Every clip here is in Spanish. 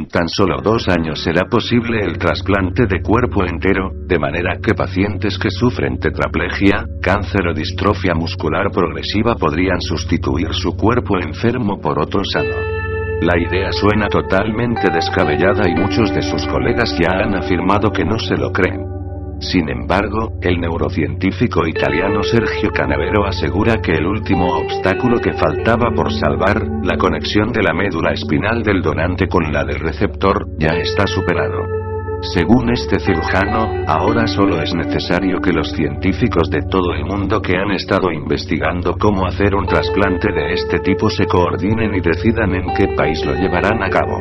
En tan solo 2 años será posible el trasplante de cuerpo entero, de manera que pacientes que sufren tetraplegia, cáncer o distrofia muscular progresiva podrían sustituir su cuerpo enfermo por otro sano. La idea suena totalmente descabellada y muchos de sus colegas ya han afirmado que no se lo creen. Sin embargo, el neurocientífico italiano Sergio Canavero asegura que el último obstáculo que faltaba por salvar, la conexión de la médula espinal del donante con la del receptor, ya está superado. Según este cirujano, ahora solo es necesario que los científicos de todo el mundo que han estado investigando cómo hacer un trasplante de este tipo se coordinen y decidan en qué país lo llevarán a cabo.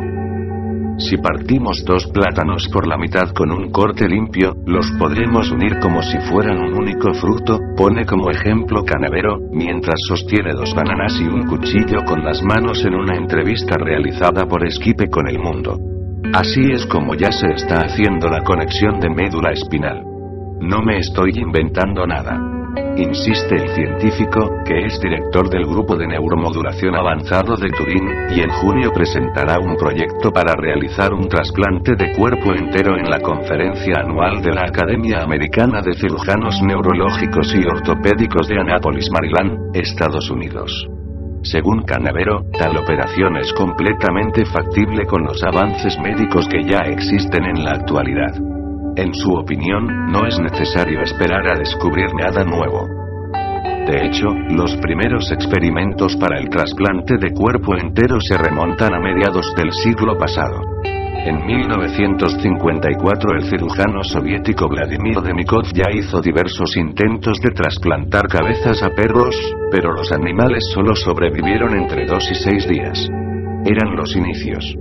Si partimos 2 plátanos por la mitad con un corte limpio, los podremos unir como si fueran un único fruto, pone como ejemplo Canavero, mientras sostiene 2 bananas y un cuchillo con las manos en una entrevista realizada por Skype con El Mundo. Así es como ya se está haciendo la conexión de médula espinal. No me estoy inventando nada. Insiste el científico, que es director del Grupo de Neuromodulación Avanzado de Turín, y en junio presentará un proyecto para realizar un trasplante de cuerpo entero en la conferencia anual de la Academia Americana de Cirujanos Neurológicos y Ortopédicos de Annapolis, Maryland, Estados Unidos. Según Canavero, tal operación es completamente factible con los avances médicos que ya existen en la actualidad. En su opinión, no es necesario esperar a descubrir nada nuevo. De hecho, los primeros experimentos para el trasplante de cuerpo entero se remontan a mediados del siglo pasado. En 1954 el cirujano soviético Vladimir Demikov ya hizo diversos intentos de trasplantar cabezas a perros, pero los animales solo sobrevivieron entre 2 y 6 días. Eran los inicios.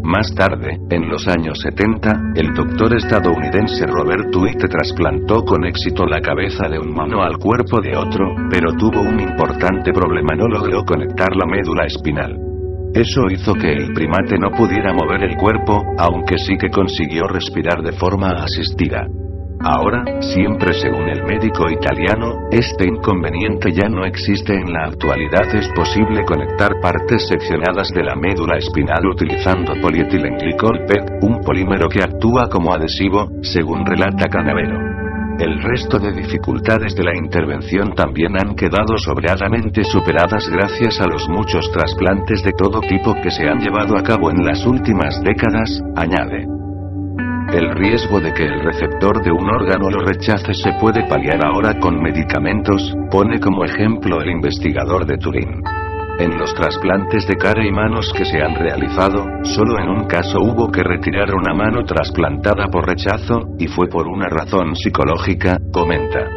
Más tarde, en los años 70, el doctor estadounidense Robert Witte trasplantó con éxito la cabeza de un humano al cuerpo de otro, pero tuvo un importante problema: no logró conectar la médula espinal. Eso hizo que el primate no pudiera mover el cuerpo, aunque sí que consiguió respirar de forma asistida. Ahora, siempre según el médico italiano, este inconveniente ya no existe en la actualidad. Es posible conectar partes seccionadas de la médula espinal utilizando polietilenglicol PET, un polímero que actúa como adhesivo, según relata Canavero. El resto de dificultades de la intervención también han quedado sobradamente superadas gracias a los muchos trasplantes de todo tipo que se han llevado a cabo en las últimas décadas, añade. El riesgo de que el receptor de un órgano lo rechace se puede paliar ahora con medicamentos, pone como ejemplo el investigador de Turín. En los trasplantes de cara y manos que se han realizado, solo en un caso hubo que retirar una mano trasplantada por rechazo, y fue por una razón psicológica, comenta.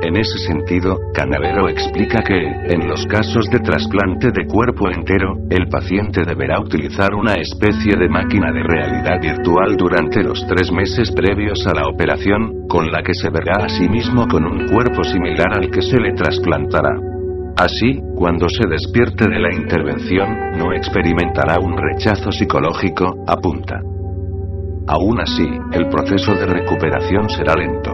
En ese sentido, Canavero explica que, en los casos de trasplante de cuerpo entero, el paciente deberá utilizar una especie de máquina de realidad virtual durante los 3 meses previos a la operación, con la que se verá a sí mismo con un cuerpo similar al que se le trasplantará. Así, cuando se despierte de la intervención, no experimentará un rechazo psicológico, apunta. Aún así, el proceso de recuperación será lento.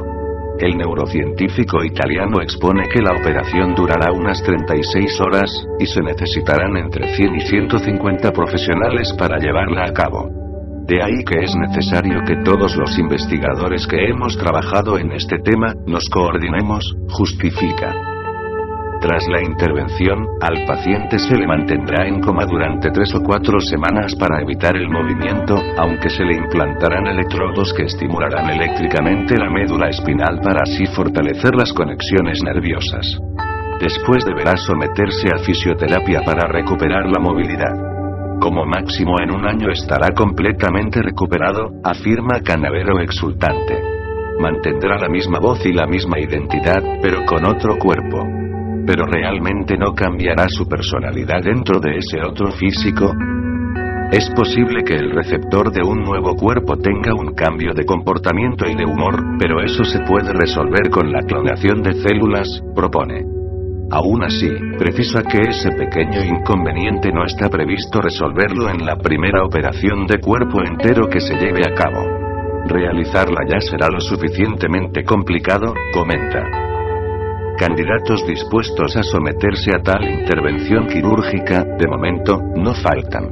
El neurocientífico italiano expone que la operación durará unas 36 horas, y se necesitarán entre 100 y 150 profesionales para llevarla a cabo. De ahí que es necesario que todos los investigadores que hemos trabajado en este tema, nos coordinemos, justifica. Tras la intervención, al paciente se le mantendrá en coma durante 3 o 4 semanas para evitar el movimiento, aunque se le implantarán electrodos que estimularán eléctricamente la médula espinal para así fortalecer las conexiones nerviosas. Después deberá someterse a fisioterapia para recuperar la movilidad. Como máximo en 1 año estará completamente recuperado, afirma Canavero exultante. Mantendrá la misma voz y la misma identidad, pero con otro cuerpo. ¿Pero realmente no cambiará su personalidad dentro de ese otro físico? Es posible que el receptor de un nuevo cuerpo tenga un cambio de comportamiento y de humor, pero eso se puede resolver con la clonación de células, propone. Aún así, precisa que ese pequeño inconveniente no está previsto resolverlo en la primera operación de cuerpo entero que se lleve a cabo. Realizarla ya será lo suficientemente complicado, comenta. Candidatos dispuestos a someterse a tal intervención quirúrgica, de momento, no faltan.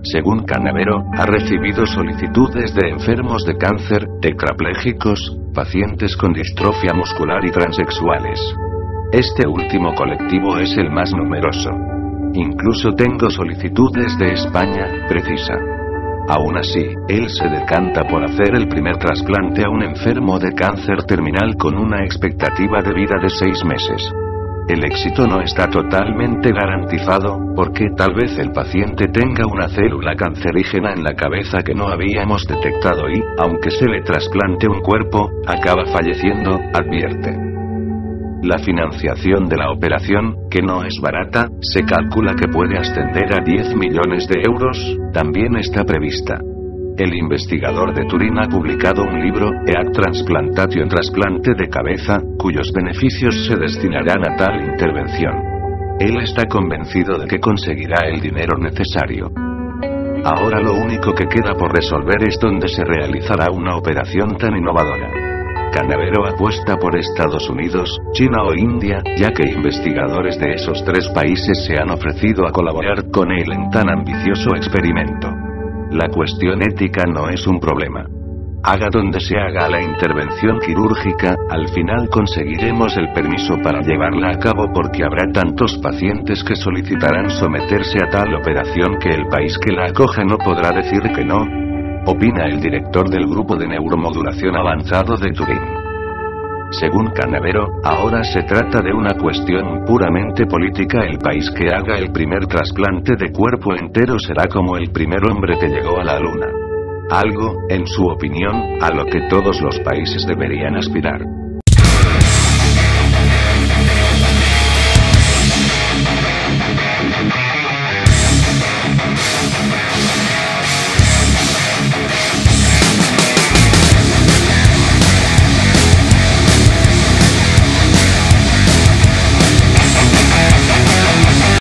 Según Canavero, ha recibido solicitudes de enfermos de cáncer, tetraplégicos, pacientes con distrofia muscular y transexuales. Este último colectivo es el más numeroso. Incluso tengo solicitudes de España, precisa. Aún así, él se decanta por hacer el primer trasplante a un enfermo de cáncer terminal con una expectativa de vida de 6 meses. El éxito no está totalmente garantizado, porque tal vez el paciente tenga una célula cancerígena en la cabeza que no habíamos detectado y, aunque se le trasplante un cuerpo, acaba falleciendo, advierte. La financiación de la operación, que no es barata, se calcula que puede ascender a 10 millones de euros, también está prevista. El investigador de Turín ha publicado un libro, Eac Transplantation, trasplante de cabeza, cuyos beneficios se destinarán a tal intervención. Él está convencido de que conseguirá el dinero necesario. Ahora lo único que queda por resolver es dónde se realizará una operación tan innovadora. Canavero apuesta por Estados Unidos, China o India, ya que investigadores de esos 3 países se han ofrecido a colaborar con él en tan ambicioso experimento. La cuestión ética no es un problema. Haga donde se haga la intervención quirúrgica, al final conseguiremos el permiso para llevarla a cabo porque habrá tantos pacientes que solicitarán someterse a tal operación que el país que la acoja no podrá decir que no, opina el director del Grupo de Neuromodulación Avanzado de Turín. Según Canavero, ahora se trata de una cuestión puramente política. El país que haga el primer trasplante de cuerpo entero será como el primer hombre que llegó a la luna. Algo, en su opinión, a lo que todos los países deberían aspirar.